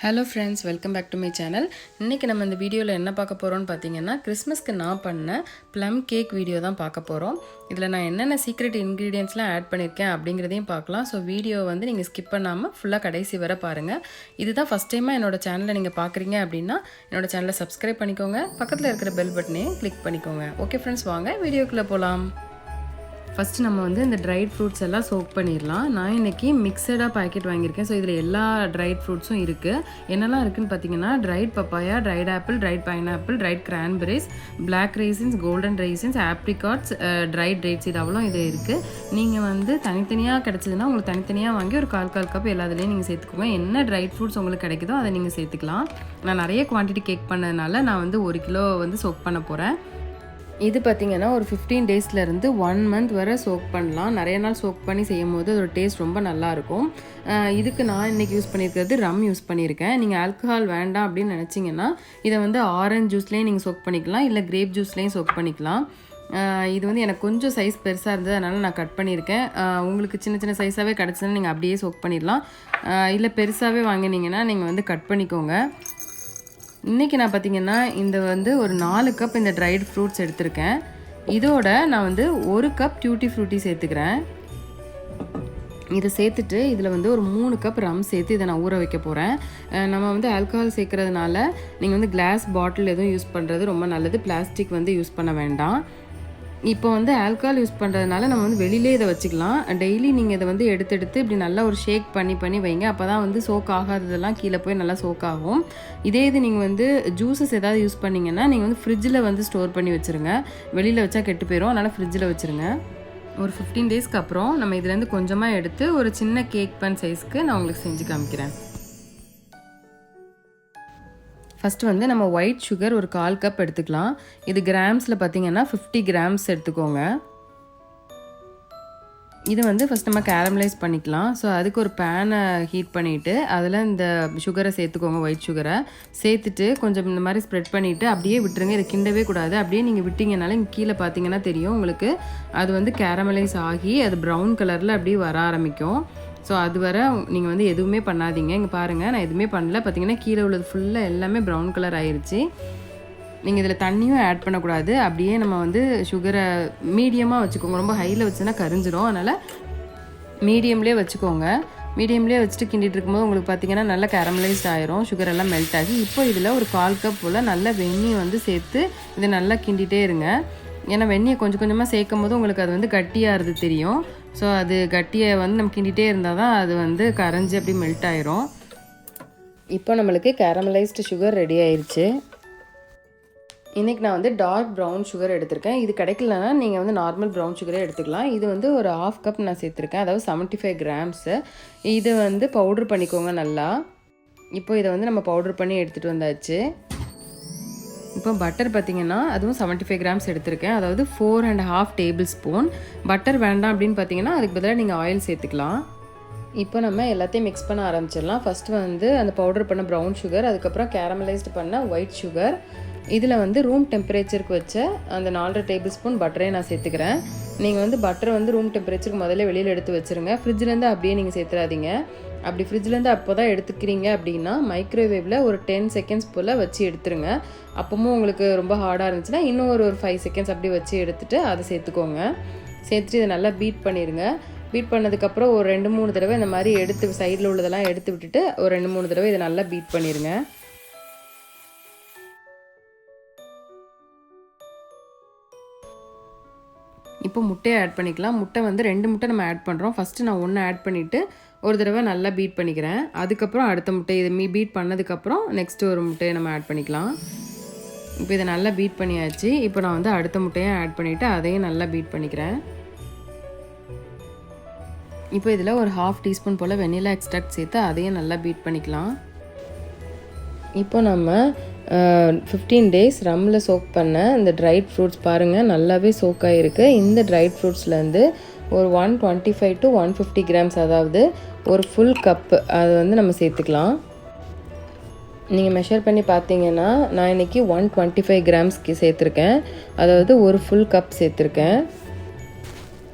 Hello friends, welcome back to my channel. இன்றைக்கி நம்ம இந்த வீடியோவில் என்ன பார்க்க போகிறோம்னு பார்த்தீங்கன்னா, கிறிஸ்மஸ்க்கு நான் பண்ண ப்ளம் கேக் வீடியோ தான் பார்க்க போகிறோம். இதில் நான் என்னென்ன சீக்ரெட் இன்க்ரீடியன்ட்ஸ்லாம் ஆட் பண்ணியிருக்கேன் அப்படிங்கிறதையும் பார்க்கலாம். ஸோ வீடியோ வந்து நீங்கள் ஸ்கிப் பண்ணாமல் ஃபுல்லாக கடைசி வரை பாருங்கள். இதுதான் ஃபஸ்ட் டைமாக என்னோடய சேனலை நீங்கள் பார்க்குறீங்க அப்படின்னா என்னோடய சேனலை சப்ஸ்கிரைப் பண்ணிக்கோங்க. பக்கத்தில் இருக்கிற பெல் பட்டனையும் கிளிக் பண்ணிக்கோங்க. ஓகே ஃப்ரெண்ட்ஸ், வாங்க வீடியோக்குள்ளே போகலாம். ஃபஸ்ட்டு நம்ம வந்து இந்த ட்ரைட் ஃப்ரூட்ஸ் எல்லாம் சோக் பண்ணிடலாம். நான் இன்றைக்கி மிக்சடாக பாக்கெட் வாங்கியிருக்கேன். ஸோ இதில் எல்லா ட்ரைட் ஃப்ரூட்ஸும் இருக்குது. என்னெல்லாம் இருக்குதுன்னு பார்த்தீங்கன்னா, dried papaya, dried apple, dried pineapple, dried cranberries, black raisins, golden raisins, apricots, dried dates, இது அவ்வளோ இது இருக்குது. நீங்கள் வந்து தனித்தனியாக கிடச்சிதுன்னா உங்களுக்கு தனித்தனியாக வாங்கி ஒரு கால் கப் எல்லாத்துலேயும் நீங்கள் சேர்த்துக்கோங்க. என்ன ட்ரைட் ஃப்ரூட்ஸ் உங்களுக்கு கிடைக்குதோ அதை நீங்கள் சேர்த்துக்கலாம். நான் நிறைய குவான்டிட்டி கேக் பண்ணதுனால நான் வந்து 1 கிலோ வந்து சோக் பண்ண போகிறேன். இது பார்த்திங்கன்னா ஒரு 15 டேஸ்லேருந்து 1 மந்த் வரை சோக் பண்ணலாம். நிறைய நாள் சோக் பண்ணி செய்யும் போது அதோட டேஸ்ட் ரொம்ப நல்லாயிருக்கும். இதுக்கு நான் இன்றைக்கி யூஸ் பண்ணியிருக்கிறது ரம் யூஸ் பண்ணியிருக்கேன். நீங்கள் ஆல்கஹால் வேண்டாம் அப்படின்னு நினச்சிங்கன்னா இதை வந்து ஆரஞ்ச் ஜூஸ்லேயும் நீங்கள் சோக் பண்ணிக்கலாம், இல்லை கிரேப் ஜூஸ்லேயும் சோக் பண்ணிக்கலாம். இது வந்து எனக்கு கொஞ்சம் சைஸ் பெருசாக இருந்தது, அதனால் நான் கட் பண்ணியிருக்கேன். உங்களுக்கு சின்ன சின்ன சைஸாகவே கிடச்சதுன்னா நீங்கள் அப்படியே சோக் பண்ணிடலாம். இல்லை பெருசாகவே வாங்கினீங்கன்னா நீங்கள் வந்து கட் பண்ணிக்கோங்க. இன்றைக்கி நான் பார்த்திங்கன்னா இந்த வந்து ஒரு 4 கப் இந்த ட்ரைட் ஃப்ரூட்ஸ் எடுத்திருக்கேன். இதோட நான் வந்து 1 கப் டியூட்டி ஃப்ரூட்டி சேர்த்துக்கிறேன். இதை சேர்த்துட்டு இதில் வந்து ஒரு 3 கப் ரம் சேர்த்து இதை நான் ஊற வைக்க போகிறேன். நம்ம வந்து ஆல்கஹால் சேர்க்குறதுனால நீங்கள் வந்து கிளாஸ் பாட்டில் எதுவும் யூஸ் பண்ணுறது ரொம்ப நல்லது. பிளாஸ்டிக் வந்து யூஸ் பண்ண வேண்டாம். இப்போ வந்து ஆல்கஹால் யூஸ் பண்ணுறதுனால நம்ம வந்து வெளியிலே இதை வச்சுக்கலாம். டெய்லி நீங்கள் இதை வந்து எடுத்து இப்படி நல்லா ஒரு ஷேக் பண்ணி வைங்க. அப்போ தான் வந்து சோக் ஆகாததெல்லாம் கீழே போய் நல்லா சோக் ஆகும். இதே இது நீங்கள் வந்து ஜூஸஸ் ஏதாவது யூஸ் பண்ணிங்கன்னா நீங்கள் வந்து ஃப்ரிட்ஜில் வந்து ஸ்டோர் பண்ணி வச்சுருங்க. வெளியில் வச்சா கெட்டு போயிடும், அதனால் ஃப்ரிட்ஜில் வச்சுருங்க. ஒரு 15 டேஸ்க்கு அப்புறம் நம்ம இதுலேருந்து கொஞ்சமாக எடுத்து ஒரு சின்ன கேக் பன் சைஸ்க்கு நான் உங்களுக்கு செஞ்சு காமிக்கிறேன். ஃபஸ்ட்டு வந்து நம்ம ஒயிட் சுகர் ஒரு 1/4 கப் எடுத்துக்கலாம். இது கிராம்ஸில் பார்த்திங்கன்னா 50 கிராம்ஸ் எடுத்துக்கோங்க. இது வந்து ஃபஸ்ட் நம்ம கேரமலைஸ் பண்ணிக்கலாம். ஸோ அதுக்கு ஒரு பேனை ஹீட் பண்ணிவிட்டு அதில் இந்த சுகரை சேர்த்துக்கோங்க. ஒயிட் சுகரை சேர்த்துட்டு கொஞ்சம் இந்த மாதிரி ஸ்ப்ரெட் பண்ணிவிட்டு அப்படியே விட்டுருங்க. இதை கிண்டவே கூடாது. அப்படியே நீங்கள் விட்டிங்கனால இங்கே கீழே பார்த்தீங்கன்னா தெரியும் உங்களுக்கு, அது வந்து கேரமலைஸ் ஆகி அது ப்ரௌன் கலரில் அப்படியே வர ஆரம்பிக்கும். ஸோ அது வர நீங்கள் வந்து எதுவுமே பண்ணாதீங்க. இங்கே பாருங்கள், நான் எதுவுமே பண்ணல. பார்த்தீங்கன்னா கீழே உள்ளது ஃபுல்லாக எல்லாமே ப்ரௌன் கலர் ஆயிடுச்சு. நீங்கள் இதில் தண்ணியும் ஆட் பண்ணக்கூடாது. அப்படியே நம்ம வந்து சுகரை மீடியமாக வச்சுக்கோங்க. ரொம்ப ஹையில் வச்சுன்னா கரிஞ்சிடும். அதனால் மீடியம்லேயே வச்சுக்கோங்க. மீடியம்லேயே வச்சுட்டு கிண்டிட்டு இருக்கும்போது உங்களுக்கு பார்த்தீங்கன்னா நல்லா கேரமலைஸ்ட் ஆயிரும். சுகர் எல்லாம் மெல்ட் ஆகி இப்போ இதில் ஒரு 1/4 கப் போல் நல்ல வெந்நீர் வந்து சேர்த்து இதை நல்லா கிண்டிகிட்டே இருங்க. ஏன்னா வெந்நியை கொஞ்சம் கொஞ்சமாக சேர்க்கும் போது உங்களுக்கு அது வந்து கட்டியாகிறது தெரியும். ஸோ அது கட்டியை வந்து நம்ம கிண்டிகிட்டே இருந்தால் தான் அது வந்து கரைஞ்சி அப்படி மெல்ட் ஆயிரும். இப்போ நம்மளுக்கு கேரமலைஸ்டு சுகர் ரெடி ஆயிடுச்சு. இன்றைக்கி நான் வந்து டார்க் ப்ரௌன் சுகர் எடுத்திருக்கேன். இது கிடைக்கலன்னா நீங்கள் வந்து நார்மல் ப்ரௌன் சுகரே எடுத்துக்கலாம். இது வந்து ஒரு 1/2 கப் நான் சேர்த்துருக்கேன், அதாவது 75 கிராம்ஸு. இது வந்து பவுட்ரு பண்ணிக்கோங்க நல்லா. இப்போ இதை வந்து நம்ம பவுட்ரு பண்ணி எடுத்துகிட்டு வந்தாச்சு. இப்போ பட்டர் பார்த்திங்கன்னா அதுவும் 75 கிராம்ஸ் எடுத்திருக்கேன், அதாவது 4.5 டேபிள் ஸ்பூன். பட்டர் வேண்டாம் அப்படின்னு பார்த்தீங்கன்னா அதுக்கு பதிலாக நீங்கள் ஆயில் சேர்த்துக்கலாம். இப்போ நம்ம எல்லாத்தையும் மிக்ஸ் பண்ண ஆரம்பிச்சிடலாம். ஃபஸ்ட்டு வந்து அந்த பவுடர் பண்ண ப்ரௌன் சுகர், அதுக்கப்புறம் கேரமலைஸ்டு பண்ண ஒயிட் சுகர், இதில் வந்து ரூம் டெம்பரேச்சருக்கு வச்ச அந்த 4.5 டேபிள் ஸ்பூன் பட்டரே நான் சேர்த்துக்கிறேன். நீங்கள் வந்து பட்டரை வந்து ரூம் டெம்பரேச்சருக்கு முதல்ல வெளியில் எடுத்து வச்சுருங்க. ஃப்ரிட்ஜிலேருந்து அப்படியே நீங்கள் சேர்த்துறாதீங்க. அப்படி ஃப்ரிட்ஜிலேருந்து அப்போ தான் எடுத்துக்கிறீங்க அப்படின்னா மைக்ரோவேவில் ஒரு 10 செகண்ட்ஸ் போல் வச்சு எடுத்துருங்க. அப்பவும் உங்களுக்கு ரொம்ப ஹார்டாக இருந்துச்சுன்னா இன்னும் ஒரு 5 செகண்ட்ஸ் அப்படி வச்சு எடுத்துகிட்டு அதை சேர்த்துக்கோங்க. சேர்த்துட்டு இதை நல்லா பீட் பண்ணிடுங்க. பீட் பண்ணதுக்கப்புறம் ஒரு 2-3 தடவை இந்த மாதிரி எடுத்து சைடில் உள்ளதெல்லாம் எடுத்து விட்டுட்டு ஒரு 2-3 தடவை இதை நல்லா பீட் பண்ணிடுங்க. இப்போ முட்டையை ஆட் பண்ணிக்கலாம். முட்டை வந்து 2 முட்டை நம்ம ஆட் பண்ணுறோம். ஃபஸ்ட்டு நான் 1 ஆட் பண்ணிவிட்டு ஒரு தடவை நல்லா பீட் பண்ணிக்கிறேன். அதுக்கப்புறம் அடுத்த முட்டை இதை பீட் பண்ணதுக்கப்புறம் நெக்ஸ்ட்டு ஒரு முட்டையை நம்ம ஆட் பண்ணிக்கலாம். இப்போ இதை நல்லா பீட் பண்ணியாச்சு. இப்போ நான் வந்து அடுத்த முட்டையை ஆட் பண்ணிவிட்டு அதையும் நல்லா பீட் பண்ணிக்கிறேன். இப்போ இதில் ஒரு 1/2 டீஸ்பூன் போல் வெனிலா எக்ஸ்ட்ராக்ட் சேர்த்து அதையும் நல்லா பீட் பண்ணிக்கலாம். இப்போ நம்ம 15 டேஸ் ரம்மில் சோக் பண்ண இந்த ட்ரைட் ஃப்ரூட்ஸ் பாருங்கள் நல்லாவே சோக் ஆகிருக்கு. இந்த ட்ரைட் ஃப்ரூட்ஸ்லேருந்து ஒரு 125 to 150 கிராம்ஸ், அதாவது ஒரு ஃபுல் கப்பு அது வந்து நம்ம சேர்த்துக்கலாம். நீங்கள் மெஷர் பண்ணி பார்த்தீங்கன்னா நான் இன்றைக்கி 125 கிராம்ஸ்க்கு சேர்த்துருக்கேன், அதாவது ஒரு ஃபுல் கப் சேர்த்துருக்கேன்.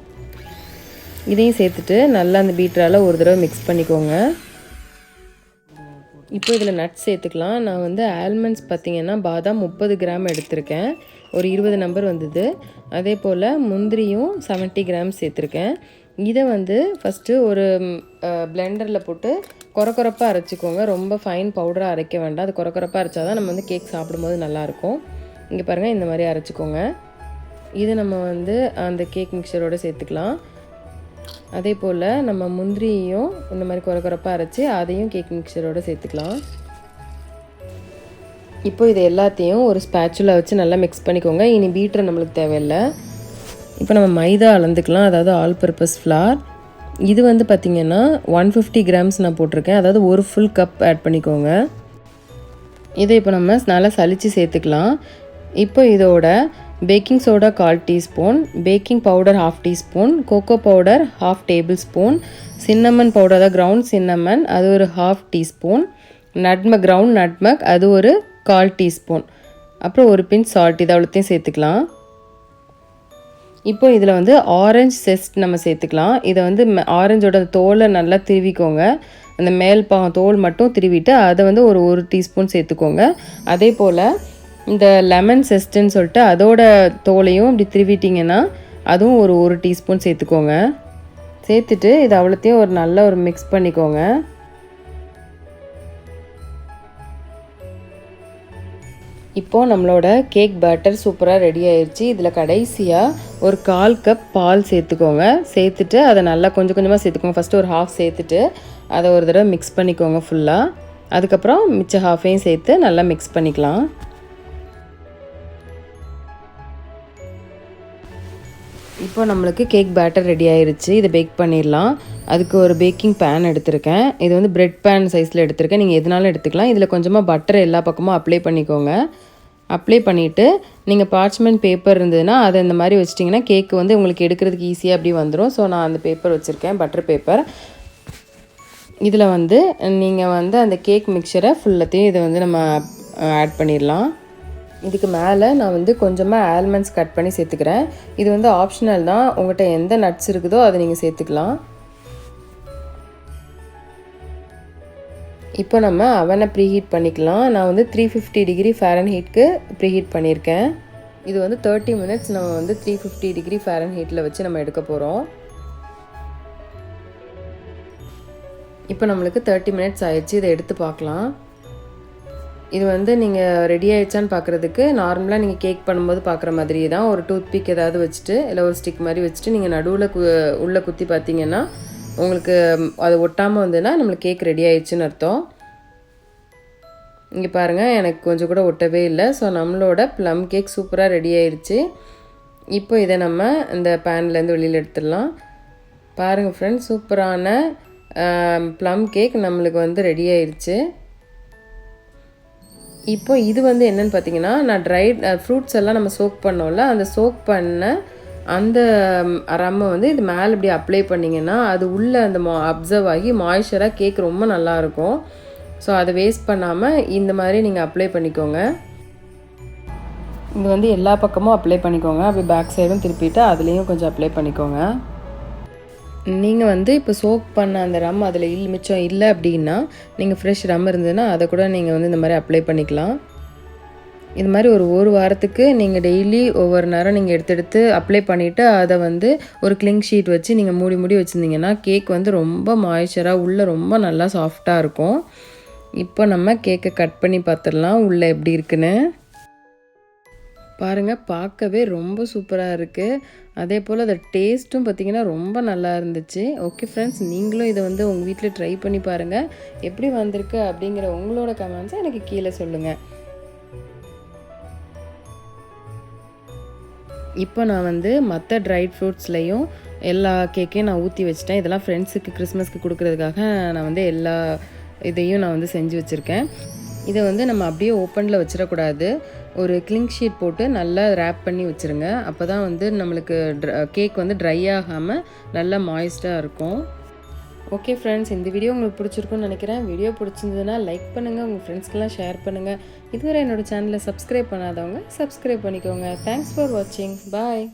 இதையும் சேர்த்துட்டு நல்லா அந்த பீட்டரால் ஒரு தடவை மிக்ஸ் பண்ணிக்கோங்க. இப்போ இதில் நட்ஸ் சேர்த்துக்கலாம். நான் வந்து ஆல்மண்ட்ஸ் பார்த்திங்கன்னா பாதாம் 30 கிராம் எடுத்திருக்கேன், ஒரு 20 நம்பர் வந்தது. அதே போல் முந்திரியும் 70 கிராம் சேர்த்துருக்கேன். இதை வந்து ஃபஸ்ட்டு ஒரு பிளெண்டரில் போட்டு கொரப்பாக அரைச்சிக்கோங்க. ரொம்ப ஃபைன் பவுடராக அரைக்க வேண்டாம். அது கொரப்பாக அரைச்சா தான் நம்ம வந்து கேக் சாப்பிடும்போது நல்லாயிருக்கும். இங்கே பாருங்கள், இந்த மாதிரி அரைச்சிக்கோங்க. இதை நம்ம வந்து அந்த கேக் மிக்சரோடு சேர்த்துக்கலாம். அதே போல் நம்ம முந்திரியும் இந்த மாதிரி கொரப்பாக அரைச்சி அதையும் கேக் மிக்சரோடு சேர்த்துக்கலாம். இப்போ இது எல்லாத்தையும் ஒரு ஸ்பேச்சுலா வச்சு நல்லா மிக்ஸ் பண்ணிக்கோங்க. இனி பீட்டர் நம்மளுக்கு தேவையில்லை. இப்போ நம்ம மைதா அளந்துக்கலாம், அதாவது ஆல் பர்பஸ் ஃப்ளார். இது வந்து பார்த்திங்கன்னா 150 கிராம்ஸ் நான் போட்டிருக்கேன், அதாவது ஒரு ஃபுல் கப் ஆட் பண்ணிக்கோங்க. இதை இப்போ நம்ம நல்லா சலித்து சேர்த்துக்கலாம். இப்போ இதோட baking soda 1/4 teaspoon, baking powder 1/2 teaspoon, cocoa powder 1/2 tablespoon, cinnamon powder அதாவது கிரவுண்ட் சின்னமன் அது ஒரு 1/2 டீஸ்பூன், கிரவுண்ட் நட்மக் அது ஒரு 1/4 டீஸ்பூன், அப்புறம் ஒரு பிஞ்ச் சால்ட், இது அவ்வளோத்தையும் சேர்த்துக்கலாம். இப்போ இதில் வந்து ஆரஞ்சு செஸ்ட் நம்ம சேர்த்துக்கலாம். இதை வந்து ஆரஞ்சோட தோலை நல்லா திருவிக்கோங்க. அந்த மேல் தோல் மட்டும் திருவிட்டு அதை வந்து ஒரு டீஸ்பூன் சேர்த்துக்கோங்க. அதே போல் இந்த லெமன் செஸ்ட்டுன்னு சொல்லிட்டு அதோட தோலையும் இப்படி திருவிட்டிங்கன்னா அதுவும் ஒரு டீஸ்பூன் சேர்த்துக்கோங்க. சேர்த்துட்டு இது அவ்வளோத்தையும் நல்ல மிக்ஸ் பண்ணிக்கோங்க. இப்போது நம்மளோட கேக் பேட்டர் சூப்பராக ரெடி ஆயிடுச்சு. இதில் கடைசியாக ஒரு 1/4 கப் பால் சேர்த்துக்கோங்க. சேர்த்துட்டு அதை நல்லா கொஞ்சம் கொஞ்சமாக சேர்த்துக்கோங்க. ஃபஸ்ட்டு ஒரு 1/2 சேர்த்துட்டு அதை ஒரு தடவை மிக்ஸ் பண்ணிக்கோங்க ஃபுல்லாக. அதுக்கப்புறம் மிச்ச 1/2ஐயும் சேர்த்து நல்லா மிக்ஸ் பண்ணிக்கலாம். இப்போ நம்மளுக்கு கேக் பேட்டர் ரெடி ஆயிடுச்சு. இதை பேக் பண்ணிடலாம். அதுக்கு ஒரு பேக்கிங் பேன் எடுத்திருக்கேன். இது வந்து பிரெட் பேன் சைஸில் எடுத்திருக்கேன். நீங்கள் எதுனாலும் எடுத்துக்கலாம். இதில் கொஞ்சமாக பட்டர் எல்லா பக்கமும் அப்ளை பண்ணிக்கோங்க. அப்ளை பண்ணிவிட்டு நீங்கள் பார்ச்மெண்ட் பேப்பர் இருந்ததுன்னா அதை இந்த மாதிரி வச்சிட்டிங்கன்னா கேக்கு வந்து உங்களுக்கு எடுக்கிறதுக்கு ஈஸியாக அப்படி வந்துடும். ஸோ நான் அந்த பேப்பர் வச்சுருக்கேன், பட்டர் பேப்பர். இதில் வந்து நீங்கள் வந்து அந்த கேக் மிக்சரை ஃபுல்லத்தையும் இதை வந்து நம்ம ஆட் பண்ணிடலாம். இதுக்கு மேலே நான் வந்து கொஞ்சமாக ஆல்மண்ட்ஸ் கட் பண்ணி சேர்த்துக்கிறேன். இது வந்து ஆப்ஷனல் தான், உங்கள்கிட்ட எந்த நட்ஸ் இருக்குதோ அதை நீங்கள் சேர்த்துக்கலாம். இப்போ நம்ம அவனை ப்ரீஹீட் பண்ணிக்கலாம். நான் வந்து 350 டிகிரி ஃபாரன்ஹீட்க்கு ப்ரீஹீட் பண்ணியிருக்கேன். இது வந்து 30 மினிட்ஸ் நம்ம வந்து 350 டிகிரி ஃபாரன்ஹீட்டில் வச்சு நம்ம எடுக்க போகிறோம். இப்போ நம்மளுக்கு 30 மினிட்ஸ் ஆயிடுச்சு. இதை எடுத்து பார்க்கலாம். இது வந்து நீங்கள் ரெடி ஆகிடுச்சான்னு பார்க்குறதுக்கு நார்மலாக நீங்கள் கேக் பண்ணும்போது பார்க்குற மாதிரி தான் ஒரு டூத் பிக் ஏதாவது வச்சுட்டு இல்லை ஒரு ஸ்டிக் மாதிரி வச்சுட்டு நீங்கள் நடுவில் உள்ளே குத்தி பார்த்தீங்கன்னா உங்களுக்கு அது ஒட்டாமல் வந்ததுன்னா நம்மளுக்கு கேக் ரெடி ஆயிடுச்சுன்னு அர்த்தம். இங்கே பாருங்கள், எனக்கு கொஞ்சம் கூட ஒட்டவே இல்லை. ஸோ நம்மளோட ப்ளம் கேக் சூப்பராக ரெடி ஆயிடுச்சு. இப்போ இதை நம்ம இந்த பேன்லேருந்து வெளியில் எடுத்துடலாம். பாருங்கள் ஃப்ரெண்ட்ஸ், சூப்பரான ப்ளம் கேக் நம்மளுக்கு வந்து ரெடி ஆயிடுச்சு. இப்போ இது வந்து என்னென்னு பார்த்தீங்கன்னா, நான் ஃப்ரூட்ஸ் எல்லாம் நம்ம சோக் பண்ணோம்ல, அந்த சோக் பண்ண அந்த ரம்மை வந்து இது மேலே இப்படி அப்ளை பண்ணிங்கன்னா அது உள்ளே அந்த அப்சர்வ் ஆகி மாய்ஸ்சராக கேக் ரொம்ப நல்லாயிருக்கும். ஸோ அதை வேஸ்ட் பண்ணாமல் இந்த மாதிரி நீங்கள் அப்ளை பண்ணிக்கோங்க. இது வந்து எல்லா பக்கமும் அப்ளை பண்ணிக்கோங்க. அப்படி பேக் சைடும் திருப்பிட்டு அதுலேயும் கொஞ்சம் அப்ளை பண்ணிக்கோங்க. நீங்கள் வந்து இப்போ சோக் பண்ண அந்த ரம் அதில் மிச்சம் இல்லை அப்படின்னா நீங்கள் ஃப்ரெஷ் ரம் இருந்ததுன்னா அதை கூட நீங்கள் வந்து இந்த மாதிரி அப்ளை பண்ணிக்கலாம். இது மாதிரி ஒரு வாரத்துக்கு நீங்கள் டெய்லி ஒவ்வொரு நேரம் நீங்கள் எடுத்து அப்ளை பண்ணிவிட்டு அதை வந்து ஒரு கிளிங் ஷீட் வச்சு நீங்கள் மூடி வச்சுருந்தீங்கன்னா கேக் வந்து ரொம்ப மாய்ஸ்சராக உள்ளே ரொம்ப நல்லா சாஃப்டாக இருக்கும். இப்போ நம்ம கேக்கை கட் பண்ணி பார்த்துடலாம் உள்ளே எப்படி இருக்குன்னு. பாருங்கள், பார்க்கவே ரொம்ப சூப்பராக இருக்குது. அதே போல் அந்த டேஸ்ட்டும் பார்த்திங்கன்னா ரொம்ப நல்லா இருந்துச்சு. ஓகே ஃப்ரெண்ட்ஸ், நீங்களும் இதை வந்து உங்கள் வீட்டில் ட்ரை பண்ணி பாருங்கள். எப்படி வந்திருக்கு அப்படிங்கிற உங்களோட கமெண்ட்ஸை எனக்கு கீழே சொல்லுங்கள். இப்போ நான் வந்து மற்ற ட்ரைட் ஃப்ரூட்ஸ்லேயும் எல்லா கேக்கையும் நான் ஊற்றி வச்சிட்டேன். இதெல்லாம் ஃப்ரெண்ட்ஸுக்கு கிறிஸ்மஸ்க்கு கொடுக்குறதுக்காக நான் வந்து எல்லா இதையும் நான் வந்து செஞ்சு வச்சுருக்கேன். இதை வந்து நம்ம அப்படியே ஓப்பனில் வச்சிடக்கூடாது. ஒரு கிளிங் ஷீட் போட்டு நல்லா ரேப் பண்ணி வச்சுருங்க. அப்போ தான் வந்து நம்மளுக்கு கேக் வந்து ட்ரை ஆகாமல் நல்லா மாய்ஸ்டாக இருக்கும். ஓகே ஃப்ரெண்ட்ஸ், இந்த வீடியோ உங்களுக்கு பிடிச்சிருக்குன்னு நினைக்கிறேன். வீடியோ பிடிச்சிருந்ததுன்னா லைக் பண்ணுங்கள், உங்கள் ஃப்ரெண்ட்ஸ்க்கெல்லாம் ஷேர் பண்ணுங்கள். இதுவரை என்னோடய சேனலை சப்ஸ்கிரைப் பண்ணாதவங்க சப்ஸ்கிரைப் பண்ணிக்கோங்க. தேங்க்ஸ் ஃபார் வாட்சிங். பாய்.